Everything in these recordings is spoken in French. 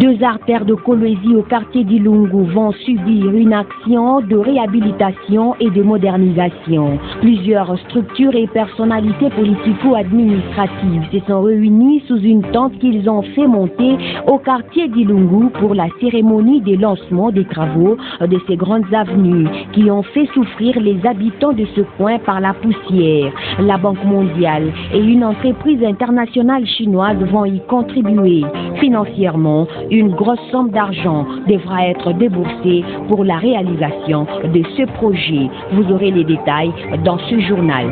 Deux artères de Kolwezi au quartier d'Ilungu vont subir une action de réhabilitation et de modernisation. Plusieurs structures et personnalités politico-administratives se sont réunies sous une tente qu'ils ont fait monter au quartier d'Ilungu pour la cérémonie de lancement des travaux de ces grandes avenues qui ont fait souffrir les habitants de ce coin par la poussière. La Banque mondiale et une entreprise internationale chinoise vont y contribuer financièrement. Une grosse somme d'argent devra être déboursée pour la réalisation de ce projet. Vous aurez les détails dans ce journal.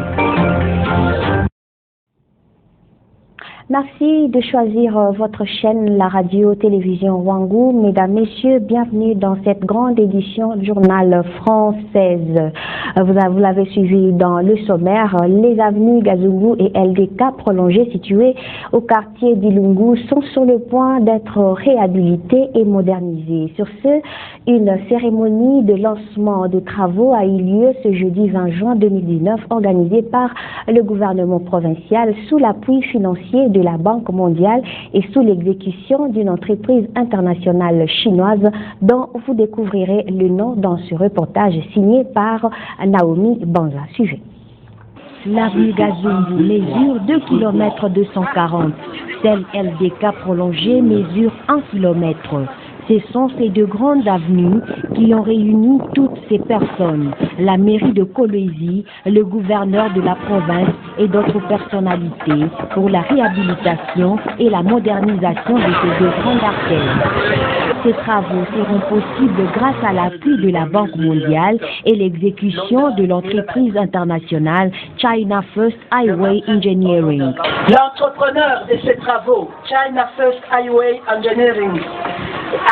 Merci de choisir votre chaîne, la radio-télévision Wangu. Mesdames, Messieurs, bienvenue dans cette grande édition du journal française. Vous l'avez suivi dans le sommaire. Les avenues Gazungu et LDK prolongées situées au quartier d'Ilungu sont sur le point d'être réhabilitées et modernisées. Sur ce, une cérémonie de lancement des travaux a eu lieu ce jeudi 20 juin 2019, organisée par le gouvernement provincial sous l'appui financier de la Banque mondiale et sous l'exécution d'une entreprise internationale chinoise dont vous découvrirez le nom dans ce reportage signé par Naomi Banza. Suivez. L'avenue Gazungu mesure 2 km 240. Celle LDK prolongée mesure 1 km. Ce sont ces deux grandes avenues qui ont réuni toutes ces personnes, la mairie de Kolwezi, le gouverneur de la province et d'autres personnalités pour la réhabilitation et la modernisation de ces deux grandes artères. Ces travaux seront possibles grâce à l'appui de la Banque mondiale et l'exécution de l'entreprise internationale China First Highway Engineering. L'entrepreneur de ces travaux, China First Highway Engineering,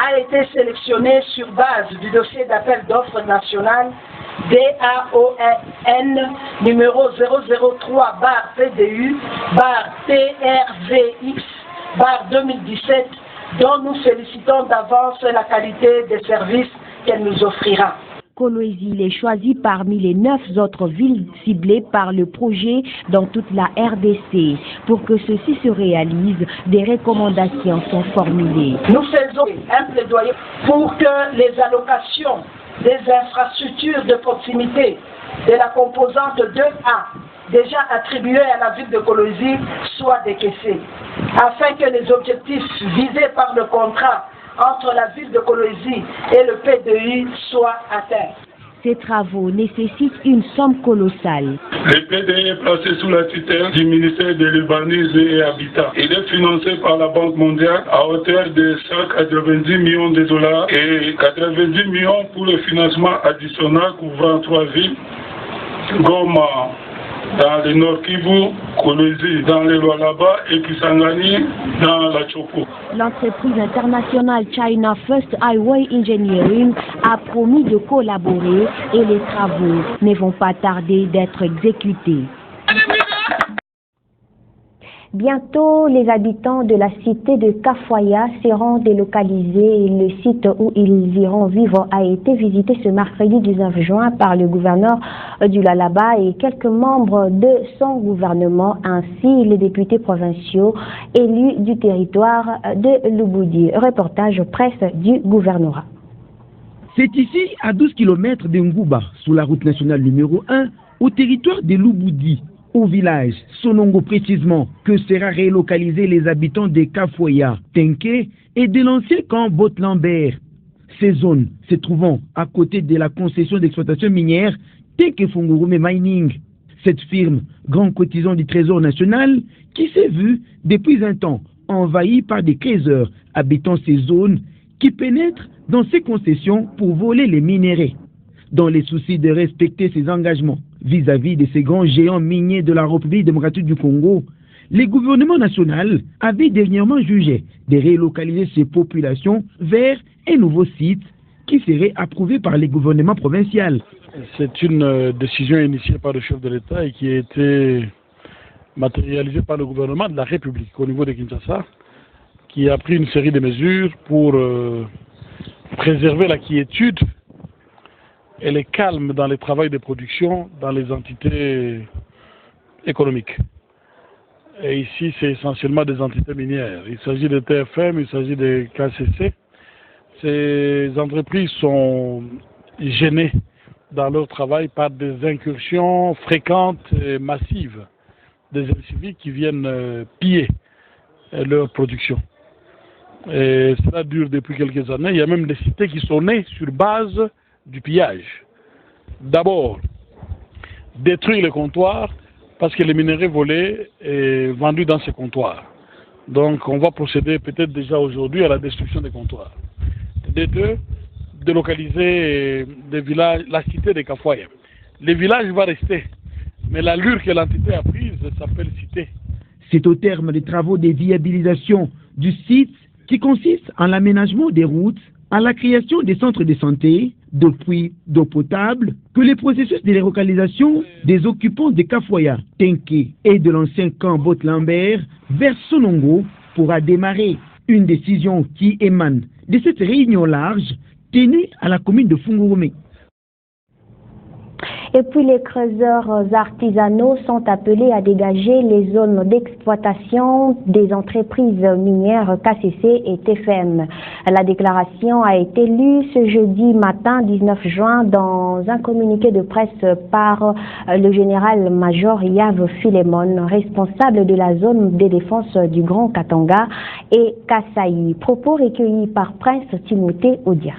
a été sélectionné sur base du dossier d'appel d'offres national DAON numéro 003-PDU-TRVX-2017 dont nous félicitons d'avance la qualité des services qu'elle nous offrira. Kolwezi est choisi parmi les 9 autres villes ciblées par le projet dans toute la RDC. Pour que ceci se réalise, des recommandations sont formulées. Nous faisons un plaidoyer pour que les allocations des infrastructures de proximité de la composante 2A déjà attribuées à la ville de Kolwezi soient décaissées, afin que les objectifs visés par le contrat entre la ville de Kolwezi et le PDU soient atteints. Ces travaux nécessitent une somme colossale. Le PDU est placé sous la tutelle du ministère de l'Urbanisme et Habitat. Il est financé par la Banque mondiale à hauteur de 190 millions de dollars et 90 millions pour le financement additionnel couvrant 3 villes, Goma dans le Nord Kivu, Kolwezi dans le Lualaba et Kisangani dans la Chopo. L'entreprise internationale China First Highway Engineering a promis de collaborer et les travaux ne vont pas tarder d'être exécutés. Bientôt, les habitants de la cité de Kafoya seront délocalisés. Le site où ils iront vivre a été visité ce mercredi 19 juin par le gouverneur du Lualaba et quelques membres de son gouvernement, ainsi les députés provinciaux élus du territoire de Lubudi. Reportage presse du gouvernorat. C'est ici, à 12 km de Ngouba, sur la route nationale numéro 1, au territoire de Lubudi, Au village Sonongo précisément, que sera relocalisé les habitants des Kafoya, Tenke et de l'ancien camp Botlambert. Ces zones se trouvant à côté de la concession d'exploitation minière Tenke Fungurume Mining. Cette firme, grand cotisant du Trésor national, qui s'est vue depuis un temps envahie par des créateurs habitant ces zones qui pénètrent dans ces concessions pour voler les minéraux. Dans les soucis de respecter ses engagements vis-à-vis de ces grands géants miniers de la République démocratique du Congo, le gouvernement national avait dernièrement jugé de relocaliser ces populations vers un nouveau site qui serait approuvé par les gouvernements provinciaux. C'est une décision initiée par le chef de l'État et qui a été matérialisée par le gouvernement de la République au niveau de Kinshasa, qui a pris une série de mesures pour préserver la quiétude et le calme dans les travaux de production dans les entités économiques. Et ici, c'est essentiellement des entités minières. Il s'agit de TFM, il s'agit de KCC. Ces entreprises sont gênées dans leur travail par des incursions fréquentes et massives des civiques qui viennent piller leur production. Et cela dure depuis quelques années. Il y a même des cités qui sont nées sur base du pillage. D'abord, détruire les comptoirs parce que les minerais volés est vendus dans ces comptoirs. Donc on va procéder peut-être déjà aujourd'hui à la destruction des comptoirs. De deux, délocaliser des villages, la cité de Kafoya. Le village va rester, mais l'allure que l'entité a prise s'appelle cité. C'est au terme des travaux de viabilisation du site qui consiste en l'aménagement des routes, à la création des centres de santé, de puits d'eau potable, que le processus de relocalisation des occupants de Kafoya, Tenke et de l'ancien camp Botlambert vers Sonongo pourra démarrer. Une décision qui émane de cette réunion large tenue à la commune de Fungurume. Et puis les creuseurs artisanaux sont appelés à dégager les zones d'exploitation des entreprises minières KCC et TFM. La déclaration a été lue ce jeudi matin 19 juin dans un communiqué de presse par le général-major Yves Philemon, responsable de la zone de défense du Grand Katanga et Kasaï. Propos recueillis par Prince Timothée Odia.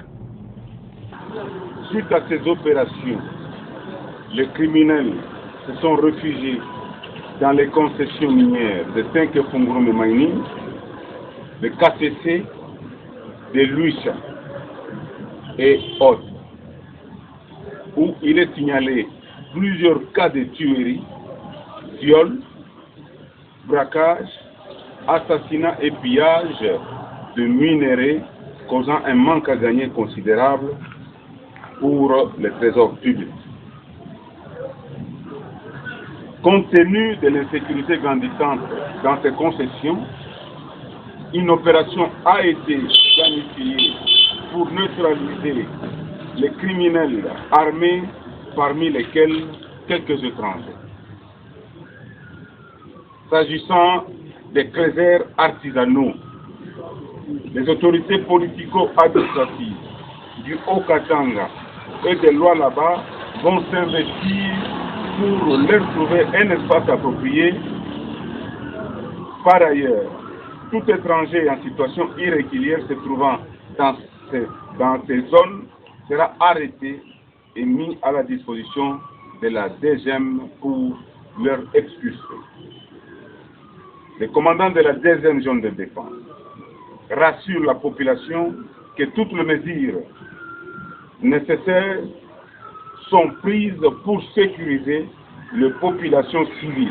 Suite à ces opérations, les criminels se sont réfugiés dans les concessions minières de Tenke Fungurume Mining, de KCC, de Luisha et autres, où il est signalé plusieurs cas de tueries, viols, braquages, assassinats et pillages de minerais causant un manque à gagner considérable pour le trésor public. Compte tenu de l'insécurité grandissante dans ces concessions, une opération a été planifiée pour neutraliser les criminels armés, parmi lesquels quelques étrangers. S'agissant des creuseurs artisanaux, les autorités politico-administratives du Haut-Katanga et de Lualaba vont s'investir pour leur trouver un espace approprié. Par ailleurs, tout étranger en situation irrégulière se trouvant dans ces zones sera arrêté et mis à la disposition de la DGM pour leur expulser. Le commandant de la deuxième zone de défense rassure la population que toutes les mesures nécessaires sont prises pour sécuriser les populations civiles.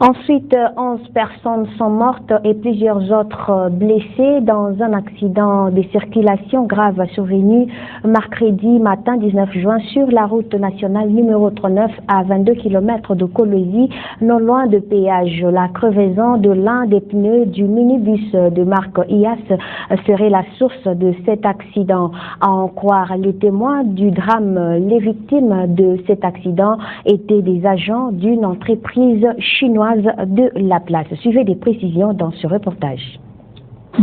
Ensuite, 11 personnes sont mortes et plusieurs autres blessées dans un accident de circulation grave survenu mercredi matin 19 juin sur la route nationale numéro 39 à 22 km de Kolwezi, non loin de péage. La crevaison de l'un des pneus du minibus de marque IAS serait la source de cet accident. À en croire les témoins du drame, les victimes de cet accident étaient des agents d'une entreprise chinoise de la place. Suivez des précisions dans ce reportage.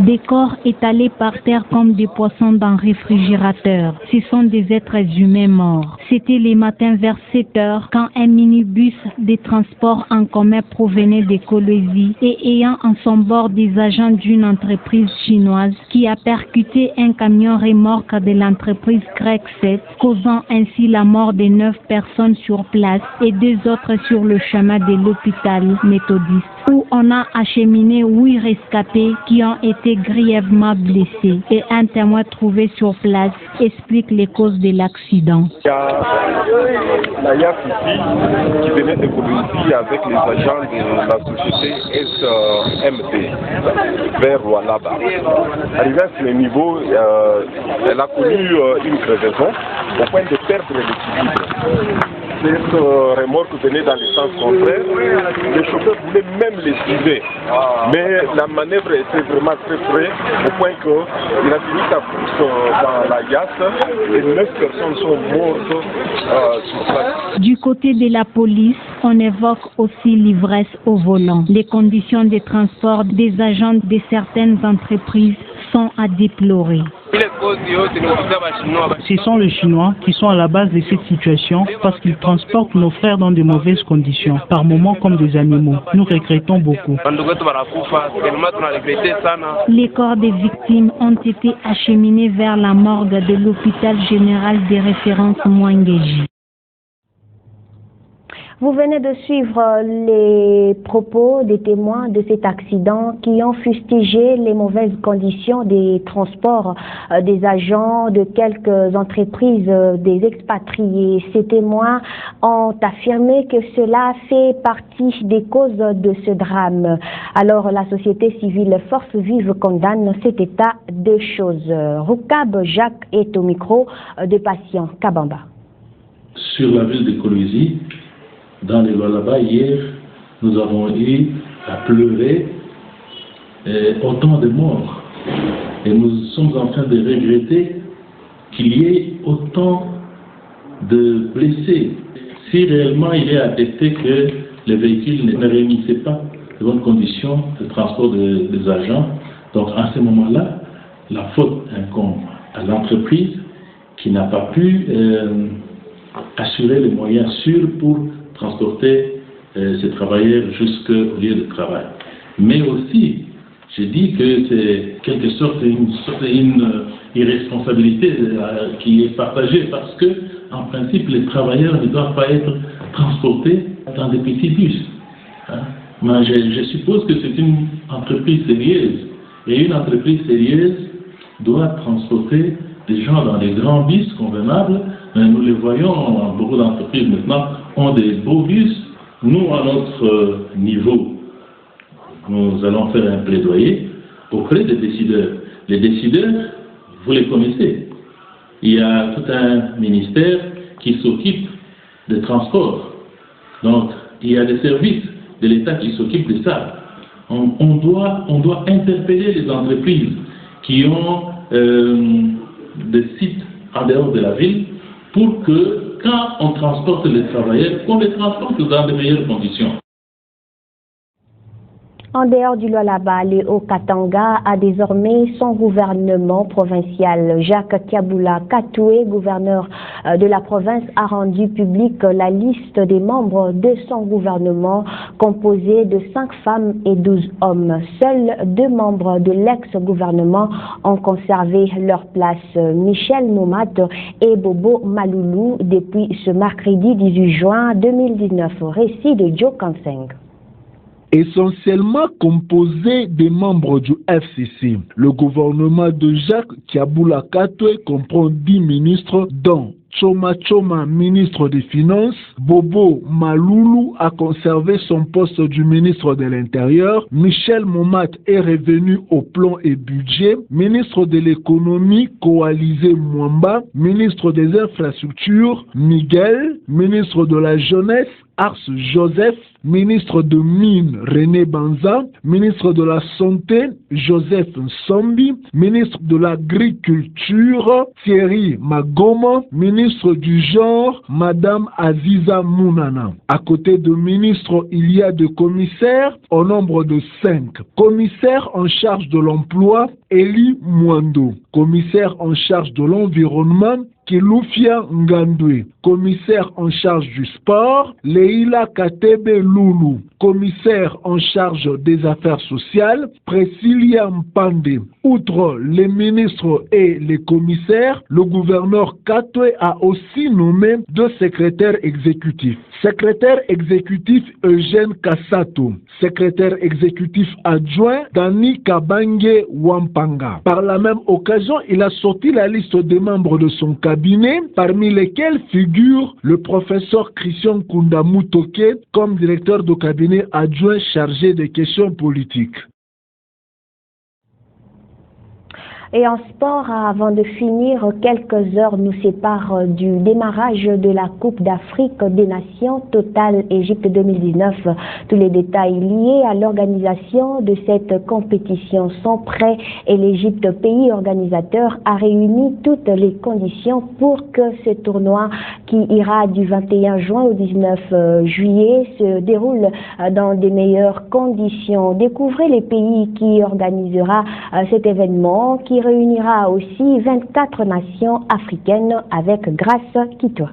Des corps étalés par terre comme des poissons dans réfrigérateur. Ce sont des êtres humains morts. C'était les matins vers 7 heures quand un minibus des transports en commun provenait de Kolwezi et ayant en son bord des agents d'une entreprise chinoise qui a percuté un camion remorque de l'entreprise Grec 7, causant ainsi la mort de 9 personnes sur place et 2 autres sur le chemin de l'hôpital méthodiste, où on a acheminé 8 rescapés qui ont été grièvement blessés. Et un témoin trouvé sur place explique les causes de l'accident. Il y a la YAF ici qui venait de Kolwezi avec les agents de la société SMT vers Lualaba. Arrivé à ce niveau, elle a connu une crevaison au point de perdre l'équilibre. Cette remorque venait dans le sens contraire. Le chauffeur voulait même l'esquiver. Mais la manœuvre était vraiment très près, au point qu'il a fini sa course dans la yasse et 9 personnes sont mortes sur place. Du côté de la police, on évoque aussi l'ivresse au volant. Les conditions de transport des agents de certaines entreprises sont à déplorer. Ce sont les Chinois qui sont à la base de cette situation parce qu'ils transportent nos frères dans de mauvaises conditions, par moments comme des animaux. Nous regrettons beaucoup. Les corps des victimes ont été acheminés vers la morgue de l'hôpital général de référence Mwangeji. Vous venez de suivre les propos des témoins de cet accident qui ont fustigé les mauvaises conditions des transports des agents de quelques entreprises des expatriés. Ces témoins ont affirmé que cela fait partie des causes de ce drame. Alors la société civile Force Vive condamne cet état de choses. Roukab Jacques est au micro de Patient Kabamba. Sur la ville de Kolwezi, dans les Lualaba, hier, nous avons eu à pleurer autant de morts. Et nous sommes en train de regretter qu'il y ait autant de blessés. Si réellement il est attesté que les véhicules ne réunissaient pas de bonnes conditions de transport des agents, donc à ce moment-là, la faute incombe à l'entreprise qui n'a pas pu assurer les moyens sûrs pour transporter ces travailleurs jusqu'au lieu de travail. Mais aussi, je dis que c'est quelque sorte une irresponsabilité qui est partagée parce que, en principe, les travailleurs ne doivent pas être transportés dans des petits bus. Mais je suppose que c'est une entreprise sérieuse. Et une entreprise sérieuse doit transporter des gens dans des grands bus convenables. Nous les voyons, beaucoup d'entreprises maintenant ont des beaux bus. Nous, à notre niveau, nous allons faire un plaidoyer auprès des décideurs. Les décideurs, vous les connaissez. Il y a tout un ministère qui s'occupe des transports. Donc, il y a des services de l'État qui s'occupent de ça. On doit interpeller les entreprises qui ont des sites en dehors de la ville pour que, quand on transporte les travailleurs, qu'on les transporte dans de meilleures conditions. En dehors du Lualaba, le Haut-Katanga a désormais son gouvernement provincial. Jacques Kiaboula Katoué, gouverneur de la province, a rendu publique la liste des membres de son gouvernement composé de 5 femmes et 12 hommes. Seuls 2 membres de l'ex-gouvernement ont conservé leur place, Michel Momat et Bobo Maloulou, depuis ce mercredi 18 juin 2019. Récit de Joe Kanseng. Essentiellement composé des membres du FCC. Le gouvernement de Jacques Kiaboula Katoué comprend 10 ministres, dont Choma Choma, ministre des Finances. Bobo Maloulou a conservé son poste du ministre de l'Intérieur. Michel Momat est revenu au plan et budget. Ministre de l'Économie, Coalisé Mwamba. Ministre des Infrastructures, Miguel. Ministre de la Jeunesse, Ars Joseph, ministre de Mines René Banza, ministre de la Santé Joseph Nsombi, ministre de l'Agriculture Thierry Magoma, ministre du Genre Madame Aziza Mounana. À côté de ministres, il y a des commissaires au nombre de 5. Commissaire en charge de l'emploi, Eli Mwando. Commissaire en charge de l'environnement, Kilufia Ngandwe. Commissaire en charge du sport, Leila Katebe Loulou. Commissaire en charge des affaires sociales, Priscilla Mpande. Outre les ministres et les commissaires, le gouverneur Katwe a aussi nommé 2 secrétaires exécutifs. Secrétaire exécutif Eugène Kassato. Secrétaire exécutif adjoint Dani Kabange Wampanga. Par la même occasion, il a sorti la liste des membres de son cabinet, parmi lesquels figure le professeur Christian Kundamutoke comme directeur de cabinet adjoint chargé des questions politiques. Et en sport, avant de finir, quelques heures nous séparent du démarrage de la Coupe d'Afrique des Nations Total Égypte 2019. Tous les détails liés à l'organisation de cette compétition sont prêts et l'Égypte, pays organisateur, a réuni toutes les conditions pour que ce tournoi qui ira du 21 juin au 19 juillet se déroule dans des meilleures conditions. Découvrez les pays qui organisera cet événement qui réunira aussi 24 nations africaines avec Grace Kitwa.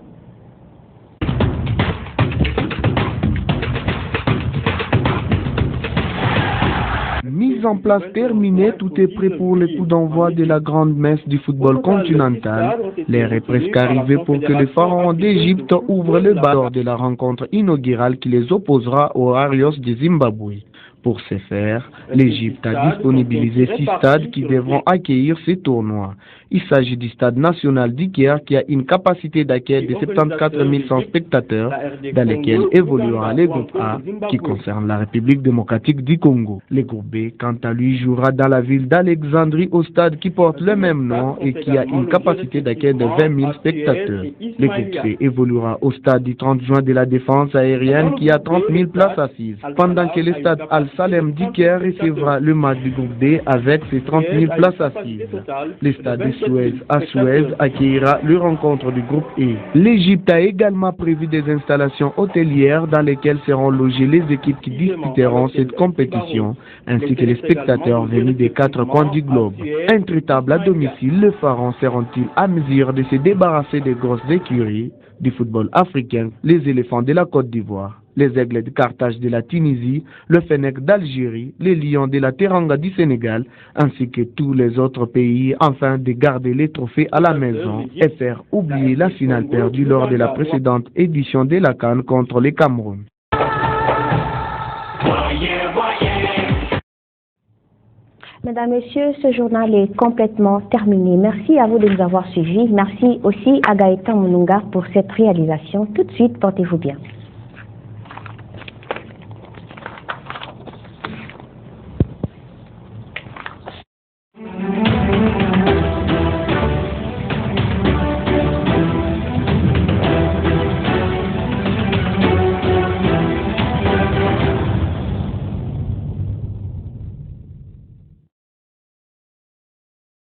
Mise en place terminée, tout est prêt pour le coup d'envoi de la grande messe du football continental. L'heure est presque arrivée pour que les pharaons d'Égypte ouvrent le bal lors de la rencontre inaugurale qui les opposera aux Warriors de Zimbabwe. Pour ce faire, l'Égypte a disponibilisé 6 stades qui devront accueillir ces tournois. Il s'agit du stade national d'Iker qui a une capacité d'accueil de 74 100 spectateurs dans lesquels évoluera le groupe A qui concerne la République démocratique du Congo. Le groupe B, quant à lui, jouera dans la ville d'Alexandrie au stade qui porte le même nom et qui a une capacité d'accueil de 20 000 spectateurs. Le groupe C évoluera au stade du 30 juin de la défense aérienne qui a 30 000 places assises, pendant que le stade Al-Salem d'Iker recevra le match du groupe D avec ses 30 000 places assises. Le stade de Suez à Suez accueillera le rencontre du groupe E. L'Égypte a également prévu des installations hôtelières dans lesquelles seront logées les équipes qui disputeront cette compétition, ainsi que les spectateurs venus des 4 coins du globe. Intraitables à domicile, les pharaons seront-ils à mesure de se débarrasser des grosses écuries du football africain, les éléphants de la Côte d'Ivoire, les aigles de Carthage de la Tunisie, le Fennec d'Algérie, les lions de la Teranga du Sénégal, ainsi que tous les autres pays, afin de garder les trophées à la maison et faire oublier la finale perdue lors de la précédente édition de la CAN contre le Cameroun. Mesdames, Messieurs, ce journal est complètement terminé. Merci à vous de nous avoir suivis. Merci aussi à Gaëtan Moununga pour cette réalisation. Tout de suite, portez-vous bien.